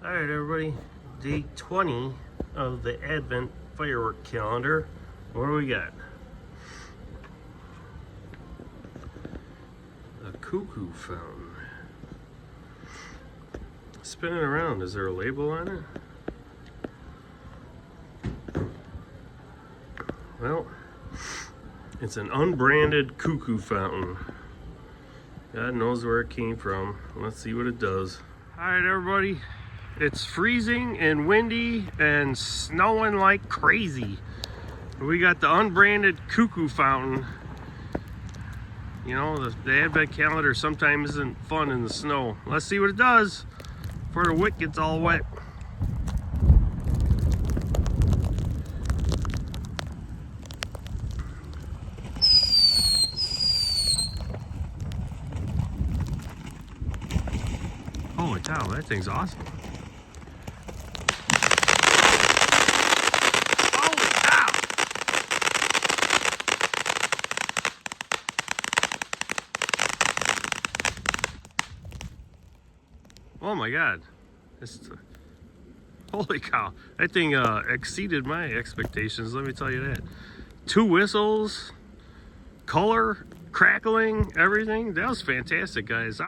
All right, everybody, day 20 of the Advent firework calendar. What do we got? A cuckoo fountain. Spinning around. Is there a label on it? Well, it's an unbranded cuckoo fountain. God knows where it came from. Let's see what it does. All right, everybody. It's freezing and windy and snowing like crazy. We got the unbranded cuckoo fountain. You know, the Advent calendar sometimes isn't fun in the snow. Let's see what it does before the wick gets all wet. Holy cow, that thing's awesome. Holy cow! Oh my God. Holy cow. That thing exceeded my expectations, let me tell you that. 2 whistles, color, crackling, everything. That was fantastic, guys.